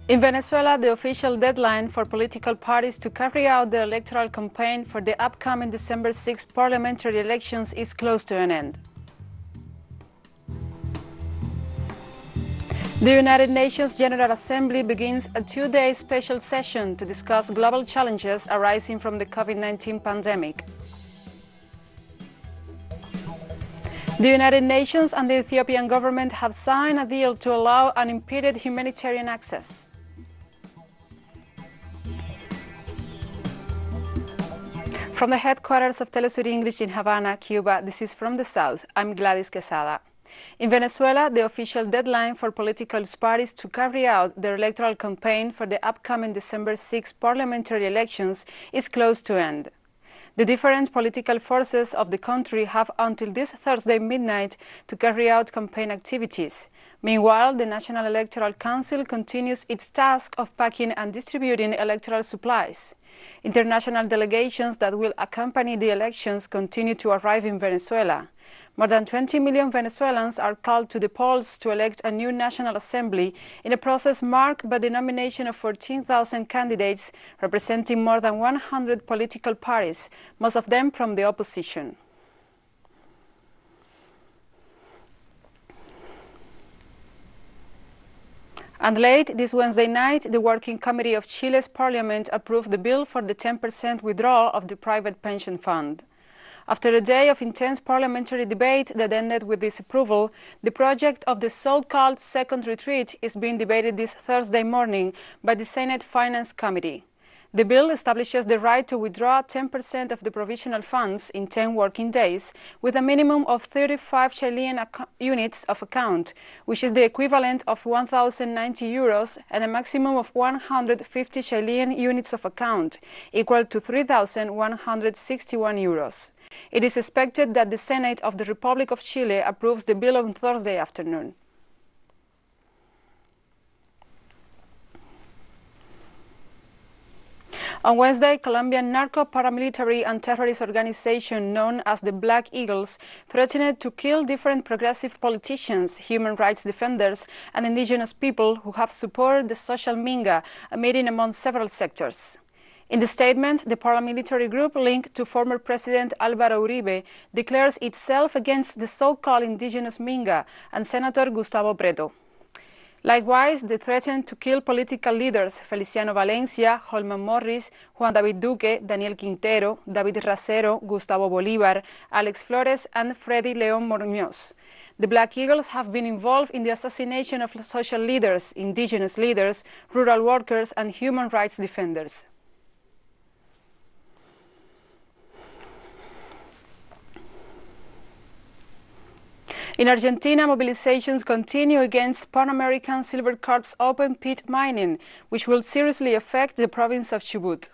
In Venezuela, the official deadline for political parties to carry out their electoral campaign for the upcoming December 6 parliamentary elections is close to an end. The United Nations General Assembly begins a two-day special session to discuss global challenges arising from the COVID-19 pandemic. The United Nations and the Ethiopian government have signed a deal to allow unimpeded humanitarian access. From the headquarters of TeleSUR English in Havana, Cuba, this is From the South. I'm Gladys Quesada. In Venezuela, the official deadline for political parties to carry out their electoral campaign for the upcoming December 6 parliamentary elections is close to end. The different political forces of the country have until this Thursday midnight to carry out campaign activities. Meanwhile, the National Electoral Council continues its task of packing and distributing electoral supplies. International delegations that will accompany the elections continue to arrive in Venezuela. More than 20 million Venezuelans are called to the polls to elect a new National Assembly in a process marked by the nomination of 14,000 candidates representing more than 100 political parties, most of them from the opposition. And late this Wednesday night, the Working Committee of Chile's Parliament approved the bill for the 10% withdrawal of the private pension fund. After a day of intense parliamentary debate that ended with this approval, the project of the so-called second retreat is being debated this Thursday morning by the Senate Finance Committee. The bill establishes the right to withdraw 10% of the provisional funds in 10 working days, with a minimum of 35 Chilean units of account, which is the equivalent of 1,090 euros, and a maximum of 150 Chilean units of account, equal to 3,161 euros. It is expected that the Senate of the Republic of Chile approves the bill on Thursday afternoon. On Wednesday, Colombian narco-paramilitary and terrorist organization known as the Black Eagles threatened to kill different progressive politicians, human rights defenders, and indigenous people who have supported the social minga, a meeting among several sectors. In the statement, the paramilitary group linked to former President Álvaro Uribe declares itself against the so-called indigenous minga and Senator Gustavo Petro. Likewise, they threatened to kill political leaders Feliciano Valencia, Holman Morris, Juan David Duque, Daniel Quintero, David Racero, Gustavo Bolívar, Alex Flores, and Freddy León Muñoz. The Black Eagles have been involved in the assassination of social leaders, indigenous leaders, rural workers, and human rights defenders. In Argentina, mobilizations continue against PanAmerican Silver Corp's open-pit mining, which will seriously affect the province of Chubut.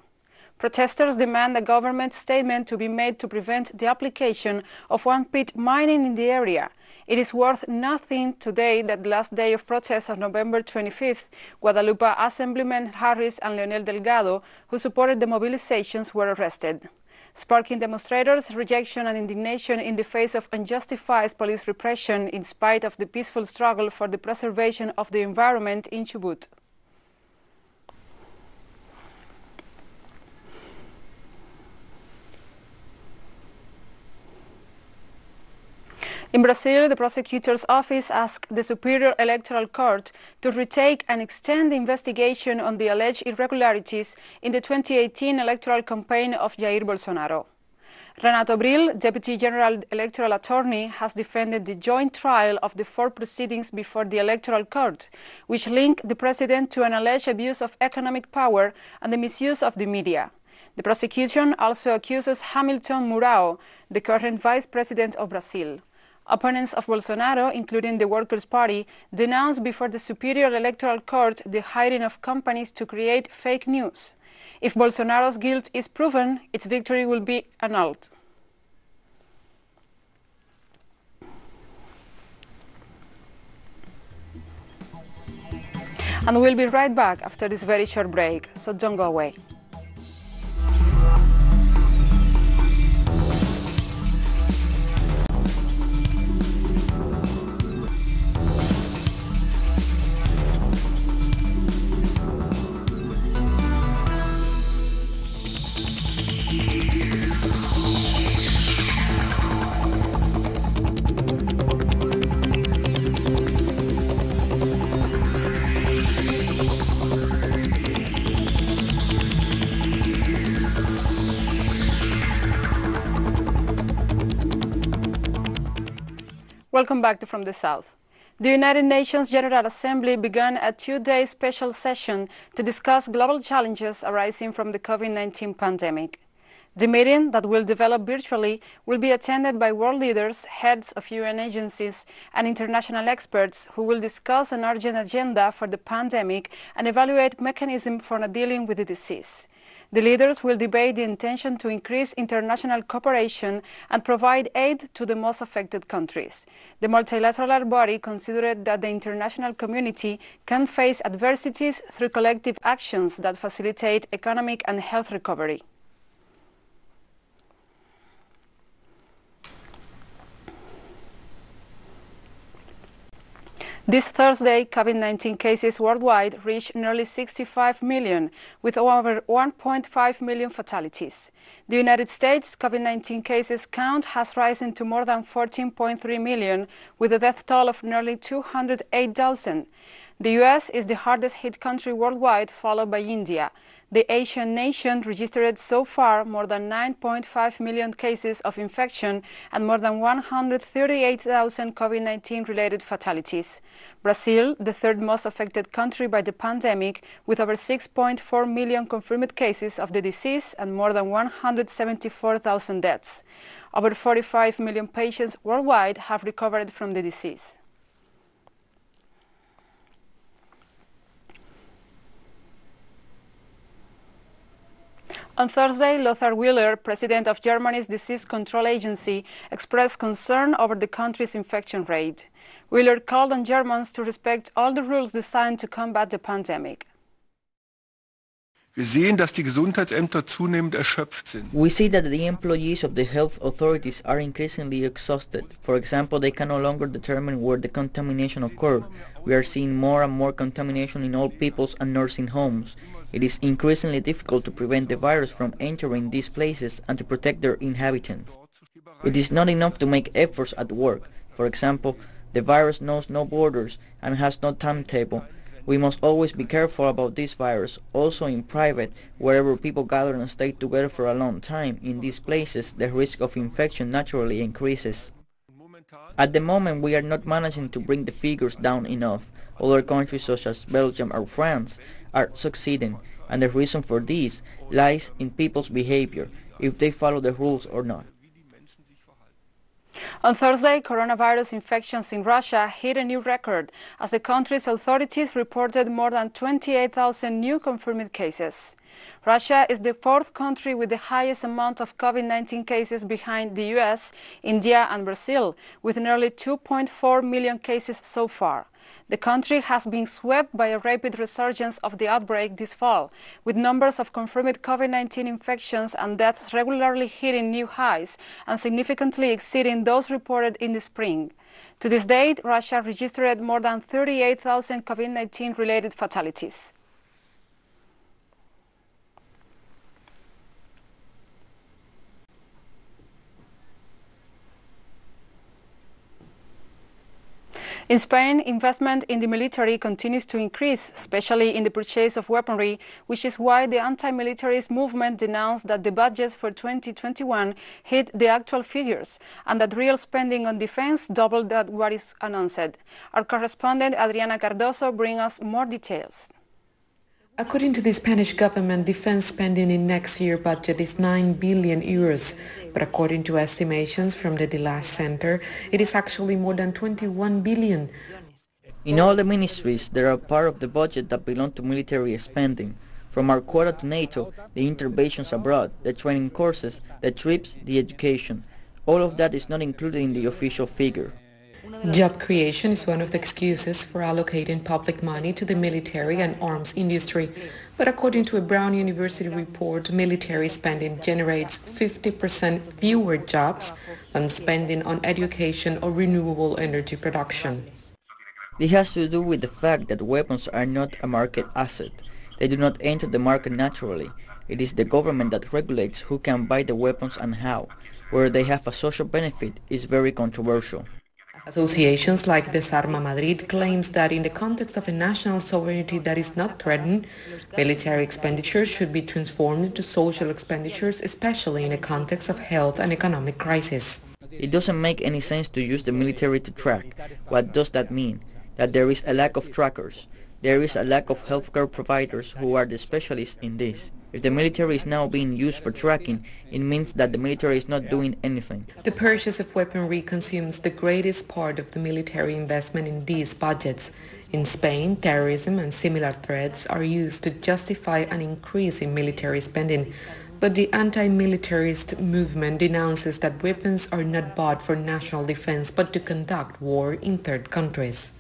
Protesters demand a government statement to be made to prevent the application of one-pit mining in the area. It is worth nothing today that the last day of protests on November 25th, Guadalupe Assemblyman Harris and Leonel Delgado, who supported the mobilizations, were arrested, sparking demonstrators' rejection and indignation in the face of unjustified police repression in spite of the peaceful struggle for the preservation of the environment in Chubut. In Brazil, the Prosecutors' Office asked the Superior Electoral Court to retake and extend the investigation on the alleged irregularities in the 2018 electoral campaign of Jair Bolsonaro. Renato Brill, Deputy General Electoral Attorney, has defended the joint trial of the 4 proceedings before the Electoral Court, which link the president to an alleged abuse of economic power and the misuse of the media. The prosecution also accuses Hamilton Mourão, the current Vice President of Brazil. Opponents of Bolsonaro, including the Workers' Party, denounced before the Superior Electoral Court the hiring of companies to create fake news. If Bolsonaro's guilt is proven, its victory will be annulled. And we'll be right back after this very short break, so don't go away. Welcome back to From the South. The United Nations General Assembly began a two-day special session to discuss global challenges arising from the COVID-19 pandemic. The meeting, that will develop virtually, will be attended by world leaders, heads of UN agencies, and international experts who will discuss an urgent agenda for the pandemic and evaluate mechanisms for dealing with the disease. The leaders will debate the intention to increase international cooperation and provide aid to the most affected countries. The multilateral body considered that the international community can face adversities through collective actions that facilitate economic and health recovery. This Thursday, COVID-19 cases worldwide reached nearly 65 million, with over 1.5 million fatalities. The United States COVID-19 cases count has risen to more than 14.3 million, with a death toll of nearly 208,000. The U.S. is the hardest hit country worldwide, followed by India. The Asian nation registered so far more than 9.5 million cases of infection and more than 138,000 COVID-19 related fatalities. Brazil, the third most affected country by the pandemic, with over 6.4 million confirmed cases of the disease and more than 174,000 deaths. Over 45 million patients worldwide have recovered from the disease. On Thursday, Lothar Wieler, president of Germany's Disease Control Agency, expressed concern over the country's infection rate. Wieler called on Germans to respect all the rules designed to combat the pandemic. Wir sehen, dass die Gesundheitsämter zunehmend erschöpft sind. We see that the employees of the health authorities are increasingly exhausted. For example, they can no longer determine where the contamination occurred. We are seeing more and more contamination in old people's and nursing homes. It is increasingly difficult to prevent the virus from entering these places and to protect their inhabitants. It is not enough to make efforts at work. For example, the virus knows no borders and has no timetable. We must always be careful about this virus. Also in private, wherever people gather and stay together for a long time, in these places the risk of infection naturally increases. At the moment, we are not managing to bring the figures down enough. Other countries such as Belgium or France are succeeding, and the reason for this lies in people's behavior, if they follow the rules or not. On Thursday, coronavirus infections in Russia hit a new record as the country's authorities reported more than 28,000 new confirmed cases. Russia is the fourth country with the highest amount of COVID-19 cases behind the US, India and Brazil, with nearly 2.4 million cases so far. The country has been swept by a rapid resurgence of the outbreak this fall, with numbers of confirmed COVID-19 infections and deaths regularly hitting new highs and significantly exceeding those reported in the spring. To this date, Russia registered more than 38,000 COVID-19 related fatalities. In Spain, investment in the military continues to increase, especially in the purchase of weaponry, which is why the anti-militarist movement denounced that the budgets for 2021 hit the actual figures and that real spending on defense doubled that what is announced. Our correspondent Adriana Cardoso brings us more details. According to the Spanish government, defense spending in next year's budget is 9 billion euros. But according to estimations from the DELAS Center, it is actually more than 21 billion. In all the ministries, there are part of the budget that belong to military spending. From our quota to NATO, the interventions abroad, the training courses, the trips, the education. All of that is not included in the official figure. Job creation is one of the excuses for allocating public money to the military and arms industry. But according to a Brown University report, military spending generates 50% fewer jobs than spending on education or renewable energy production. This has to do with the fact that weapons are not a market asset. They do not enter the market naturally. It is the government that regulates who can buy the weapons and how. Whether they have a social benefit is very controversial. Associations like Desarma Madrid claims that in the context of a national sovereignty that is not threatened, military expenditures should be transformed into social expenditures, especially in a context of health and economic crisis. It doesn't make any sense to use the military to track. What does that mean? That there is a lack of trackers. There is a lack of healthcare providers who are the specialists in this. If the military is now being used for tracking, it means that the military is not doing anything. The purchase of weaponry consumes the greatest part of the military investment in these budgets. In Spain, terrorism and similar threats are used to justify an increase in military spending. But the anti-militarist movement denounces that weapons are not bought for national defense but to conduct war in third countries.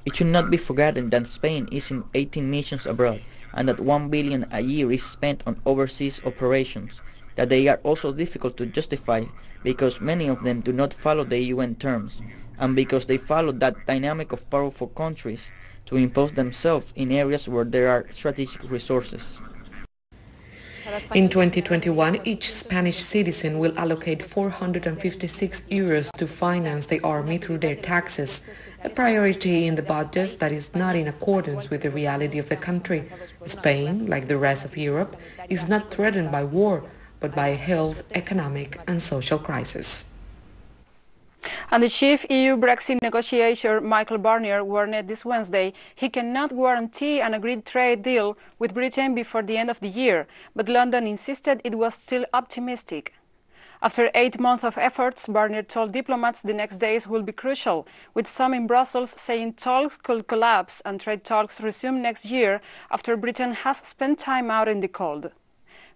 It should not be forgotten that Spain is in 18 missions abroad and that 1 billion a year is spent on overseas operations, that they are also difficult to justify because many of them do not follow the UN terms and because they follow that dynamic of powerful countries to impose themselves in areas where there are strategic resources. In 2021, each Spanish citizen will allocate 456 euros to finance the army through their taxes, a priority in the budget that is not in accordance with the reality of the country. Spain, like the rest of Europe, is not threatened by war, but by a health, economic and social crisis. And the chief EU Brexit negotiator Michael Barnier warned this Wednesday he cannot guarantee an agreed trade deal with Britain before the end of the year, but London insisted it was still optimistic. After 8 months of efforts, Barnier told diplomats the next days will be crucial, with some in Brussels saying talks could collapse and trade talks resume next year after Britain has spent time out in the cold.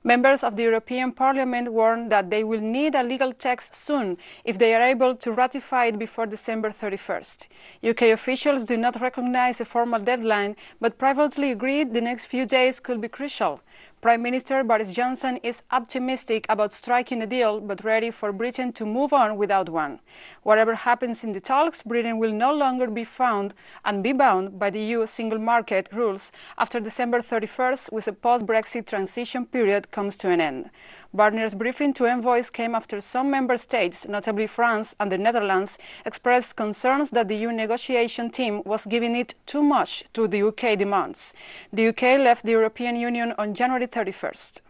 Members of the European Parliament warned that they will need a legal text soon if they are able to ratify it before December 31st. UK officials do not recognize a formal deadline, but privately agreed the next few days could be crucial. Prime Minister Boris Johnson is optimistic about striking a deal, but ready for Britain to move on without one. Whatever happens in the talks, Britain will no longer be found and be bound by the EU single market rules after December 31st, with a post-Brexit transition period comes to an end. Barnier's briefing to envoys came after some member states, notably France and the Netherlands, expressed concerns that the EU negotiation team was giving it too much to the UK demands. The UK left the European Union on January 31st.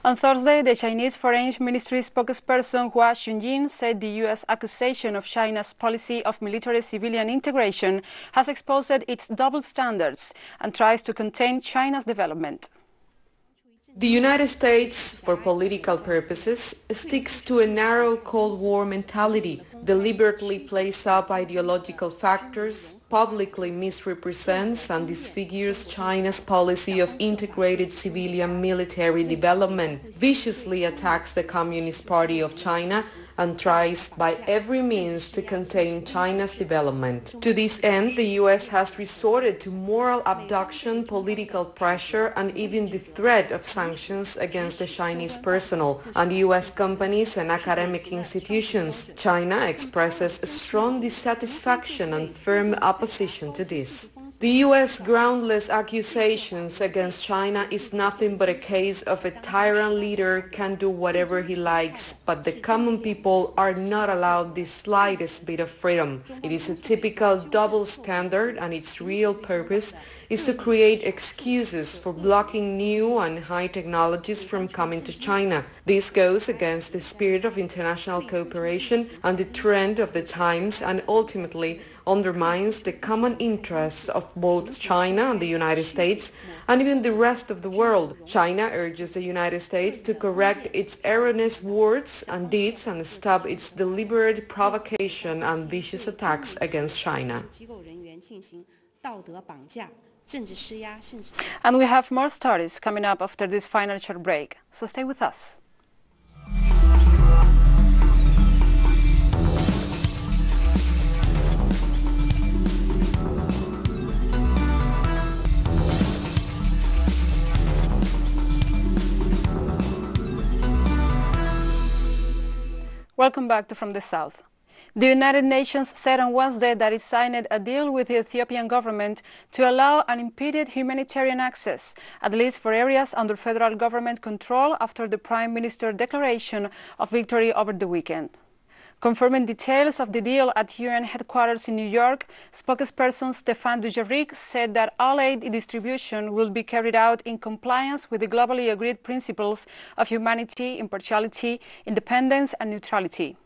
On Thursday, the Chinese Foreign Ministry spokesperson Hua Chunying said the U.S. accusation of China's policy of military-civilian integration has exposed its double standards and tries to contain China's development. The United States, for political purposes, sticks to a narrow Cold War mentality, deliberately plays up ideological factors, publicly misrepresents and disfigures China's policy of integrated civilian military development, viciously attacks the Communist Party of China, and tries by every means to contain China's development. To this end, the U.S. has resorted to moral abduction, political pressure, and even the threat of sanctions against the Chinese personnel and U.S. companies and academic institutions. China expresses strong dissatisfaction and firm opposition to this. The U.S. groundless accusations against China is nothing but a case of a tyrant leader can do whatever he likes, but the common people are not allowed the slightest bit of freedom. It is a typical double standard, and its real purpose is to create excuses for blocking new and high technologies from coming to China. This goes against the spirit of international cooperation and the trend of the times, and ultimately undermines the common interests of both China and the United States and even the rest of the world. China urges the United States to correct its erroneous words and deeds and stop its deliberate provocation and vicious attacks against China. And we have more stories coming up after this financial break, so stay with us. Welcome back to From the South. The United Nations said on Wednesday that it signed a deal with the Ethiopian government to allow unimpeded humanitarian access, at least for areas under federal government control after the Prime Minister's declaration of victory over the weekend. Confirming details of the deal at UN headquarters in New York, spokesperson Stéphane Dujarric said that all aid distribution will be carried out in compliance with the globally agreed principles of humanity, impartiality, independence and neutrality.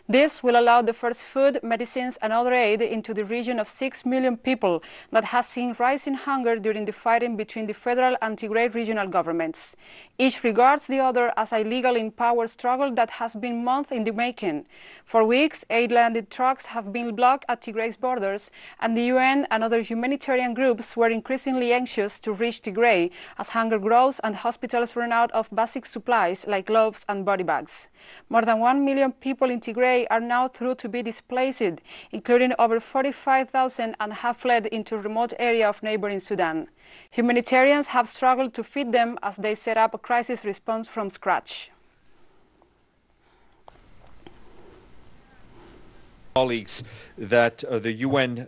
This will allow the first food, medicines and other aid into the region of 6 million people that has seen rising hunger during the fighting between the federal and Tigray regional governments. Each regards the other as a legally empowered struggle that has been months in the making. For weeks, aid-landed trucks have been blocked at Tigray's borders, and the UN and other humanitarian groups were increasingly anxious to reach Tigray as hunger grows and hospitals run out of basic supplies like gloves and body bags. More than 1 million people in Tigray are now thought to be displaced, including over 45,000 and have fled into a remote area of neighboring Sudan. Humanitarians have struggled to feed them as they set up a crisis response from scratch. Colleagues, that the UN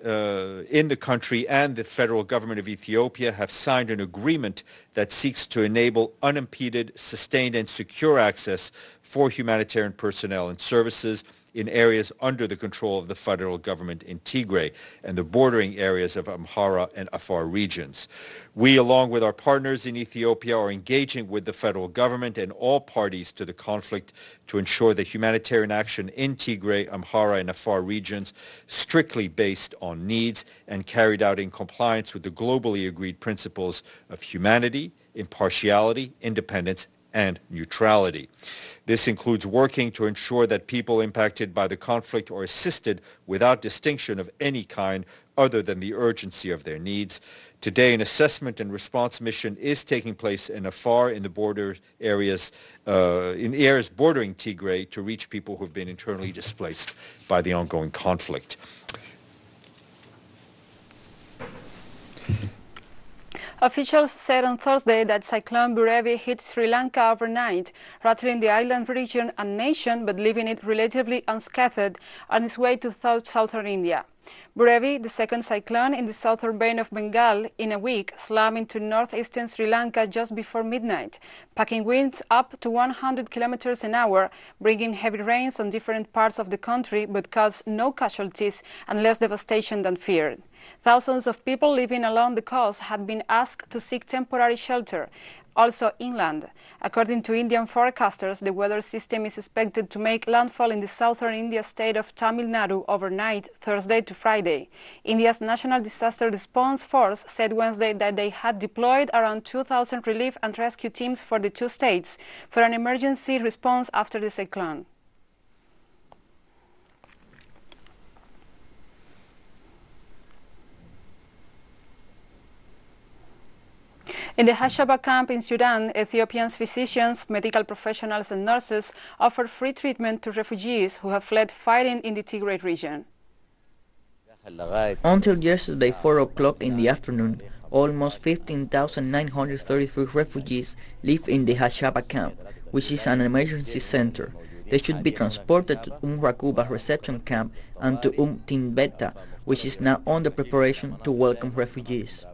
in the country and the federal government of Ethiopia have signed an agreement that seeks to enable unimpeded, sustained and secure access for humanitarian personnel and services in areas under the control of the federal government in Tigray and the bordering areas of Amhara and Afar regions. We, along with our partners in Ethiopia, are engaging with the federal government and all parties to the conflict to ensure that humanitarian action in Tigray, Amhara and Afar regions, strictly based on needs and carried out in compliance with the globally agreed principles of humanity, impartiality, independence and neutrality. This includes working to ensure that people impacted by the conflict are assisted without distinction of any kind other than the urgency of their needs. Today, an assessment and response mission is taking place in Afar in the border areas, in areas bordering Tigray to reach people who have been internally displaced by the ongoing conflict. Officials said on Thursday that Cyclone Brevi hit Sri Lanka overnight, rattling the island region and nation, but leaving it relatively unscathed on its way to southern India. Brevi, the second cyclone in the southern Bay of Bengal in a week, slammed into northeastern Sri Lanka just before midnight, packing winds up to 100 kilometers an hour, bringing heavy rains on different parts of the country, but caused no casualties and less devastation than feared. Thousands of people living along the coast had been asked to seek temporary shelter, also inland. According to Indian forecasters, the weather system is expected to make landfall in the southern India state of Tamil Nadu overnight, Thursday to Friday. India's National Disaster Response Force said Wednesday that they had deployed around 2,000 relief and rescue teams for the two states for an emergency response after the cyclone. In the Hashaba camp in Sudan, Ethiopians, physicians, medical professionals and nurses offer free treatment to refugees who have fled fighting in the Tigray region. Until yesterday 4 o'clock in the afternoon, almost 15,933 refugees live in the Hashaba camp, which is an emergency center. They should be transported to Rakuba reception camp and to Timbeta, which is now under preparation to welcome refugees.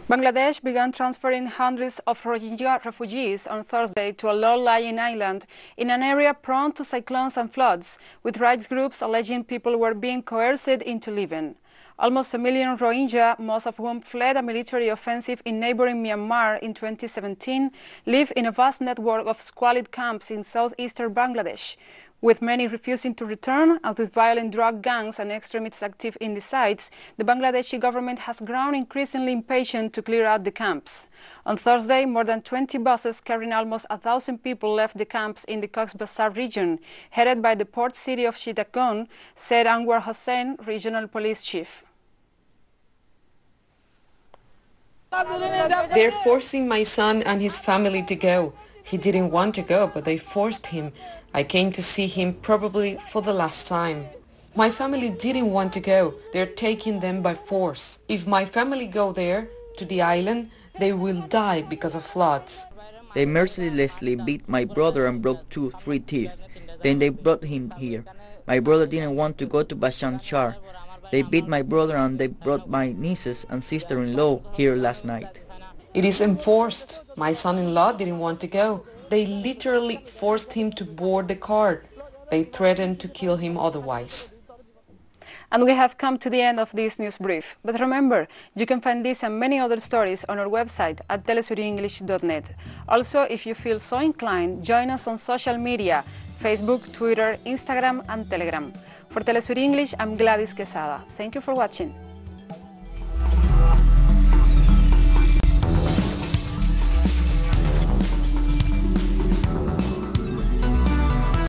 Bangladesh began transferring hundreds of Rohingya refugees on Thursday to a low-lying island in an area prone to cyclones and floods, with rights groups alleging people were being coerced into leaving. Almost 1 million Rohingya, most of whom fled a military offensive in neighboring Myanmar in 2017, live in a vast network of squalid camps in southeastern Bangladesh. With many refusing to return and with violent drug gangs and extremists active in the sites, the Bangladeshi government has grown increasingly impatient to clear out the camps. On Thursday, more than 20 buses carrying almost 1,000 people left the camps in the Cox's Bazar region, headed by the port city of Chittagong, said Anwar Hossain, regional police chief. They're forcing my son and his family to go. He didn't want to go, but they forced him. I came to see him probably for the last time. My family didn't want to go. They're taking them by force. If my family go there, to the island, they will die because of floods. They mercilessly beat my brother and broke 3 teeth. Then they brought him here. My brother didn't want to go to Bashan Char. They beat my brother and they brought my nieces and sister-in-law here last night. It is enforced. My son-in-law didn't want to go. They literally forced him to board the car. They threatened to kill him otherwise. And we have come to the end of this news brief. But remember, you can find this and many other stories on our website at telesurenglish.net. Also, if you feel so inclined, join us on social media, Facebook, Twitter, Instagram, and Telegram. For TeleSUR English, I'm Gladys Quesada. Thank you for watching.